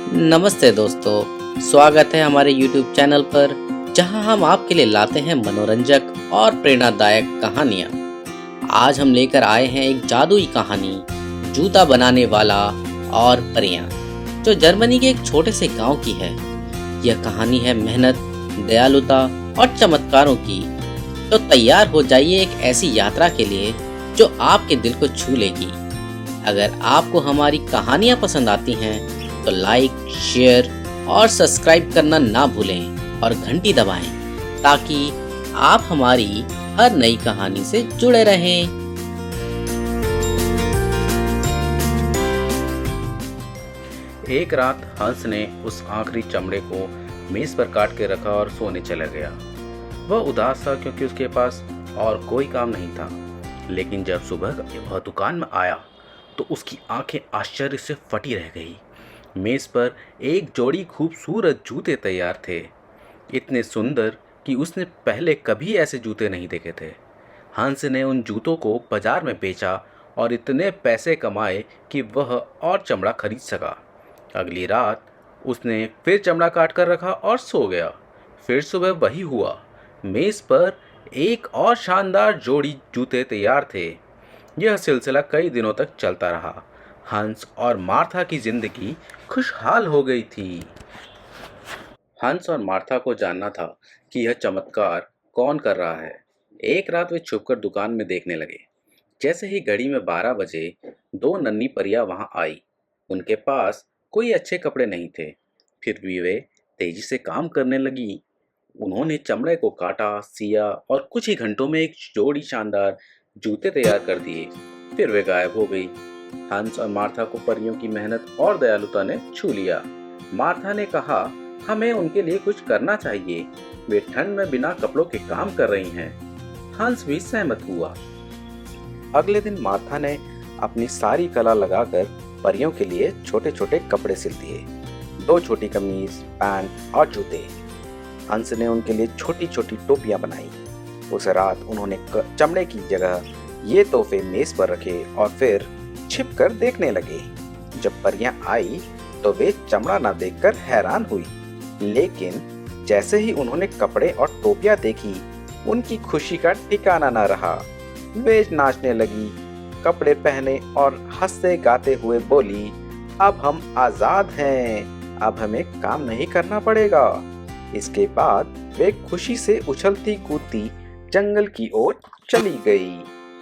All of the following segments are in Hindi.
नमस्ते दोस्तों, स्वागत है हमारे YouTube चैनल पर जहां हम आपके लिए लाते हैं मनोरंजक और प्रेरणादायक कहानियां। आज हम लेकर आए हैं एक जादुई कहानी, जूता बनाने वाला और परियां, जो जर्मनी के एक छोटे से गांव की है। यह कहानी है मेहनत, दयालुता और चमत्कारों की। तो तैयार हो जाइए एक ऐसी यात्रा के लिए जो आपके दिल को छू लेगी। अगर आपको हमारी कहानियां पसंद आती हैं तो लाइक, शेयर और सब्सक्राइब करना ना भूलें और घंटी दबाएं ताकि आप हमारी हर नई कहानी से जुड़े रहें। एक रात हंस ने उस आखिरी चमड़े को मेज पर काट के रखा और सोने चला गया। वह उदास था क्योंकि उसके पास और कोई काम नहीं था। लेकिन जब सुबह वह दुकान में आया तो उसकी आंखें आश्चर्य से फटी रह गई। मेज पर एक जोड़ी खूबसूरत जूते तैयार थे, इतने सुंदर कि उसने पहले कभी ऐसे जूते नहीं देखे थे। हंस ने उन जूतों को बाजार में बेचा और इतने पैसे कमाए कि वह और चमड़ा खरीद सका। अगली रात उसने फिर चमड़ा काट कर रखा और सो गया। फिर सुबह वही हुआ। मेज पर एक और शानदार जोड़ी जूते तैयार थे। यह सिलसिला कई दिनों तक चलता रहा। हंस और मार्था की जिंदगी खुशहाल हो गई थी। हंस और मार्था को जानना था कि यह चमत्कार कौन कर रहा है। एक रात वे छुपकर दुकान में देखने लगे। जैसे ही घड़ी में 12 बजे दो नन्ही परियां वहां आई। उनके पास कोई अच्छे कपड़े नहीं थे, फिर भी वे तेजी से काम करने लगी। उन्होंने चमड़े को काटा, सिया और कुछ ही घंटों में एक जोड़ी शानदार जूते तैयार कर दिए। फिर वे गायब हो गई। हंस और मार्था को परियों की मेहनत और दयालुता ने छू लिया। मार्था ने कहा, हमें उनके लिए कुछ करना चाहिए। वे ठंड में बिना कपड़ों के काम कर रही हैं। हंस भी सहमत हुआ। अगले दिन मार्था ने अपनी सारी कला लगाकर परियों के लिए छोटे छोटे कपड़े सिल दिए। 2 छोटी कमीज, पैंट और जूते। हंस ने उनके लिए छोटी छोटी टोपियां बनाई। उस रात उन्होंने चमड़े की जगह ये तोहफे मेज पर रखे और फिर छिप कर देखने लगे। जब परियां आई तो वे चमड़ा न देखकर हैरान हुई, लेकिन जैसे ही उन्होंने कपड़े और टोपियां देखी, उनकी खुशी का ठिकाना न रहा। वे नाचने लगी, कपड़े पहने और हंसते गाते हुए बोली, अब हम आजाद हैं, अब हमें काम नहीं करना पड़ेगा। इसके बाद वे खुशी से उछलती कूदती जंगल की ओर चली गई।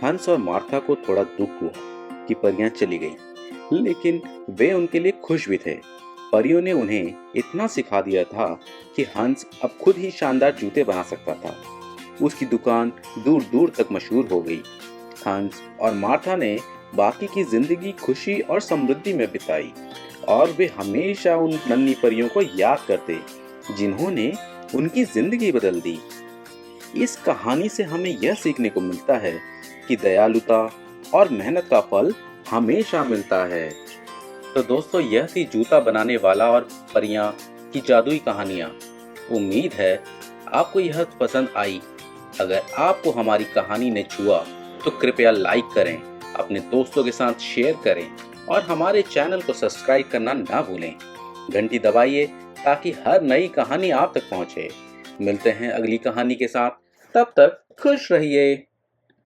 हंस और मार्था को थोड़ा दुख हुआ कि परियां चली गई, लेकिन वे उनके लिए खुश भी थे। परियों ने उन्हें इतना सिखा दिया था कि हंस अब खुद ही शानदार जूते बना सकता था। उसकी दुकान दूर दूर तक मशहूर हो गई। हंस और मार्था ने बाकी की जिंदगी खुशी और समृद्धि में बिताई और वे हमेशा उन नन्ही परियों को याद करते जिन्होंने उनकी जिंदगी बदल दी। इस कहानी से हमें यह सीखने को मिलता है कि दयालुता और मेहनत का फल हमेशा मिलता है। तो दोस्तों, यह थी जूता बनाने वाला और परियां की जादुई कहानियां। उम्मीद है आपको यह पसंद आई। अगर आपको हमारी कहानी ने छुआ तो कृपया लाइक करें, अपने दोस्तों के साथ शेयर करें और हमारे चैनल को सब्सक्राइब करना ना भूलें। घंटी दबाइए ताकि हर नई कहानी आप तक पहुंचे। मिलते हैं अगली कहानी के साथ, तब तक खुश रहिए।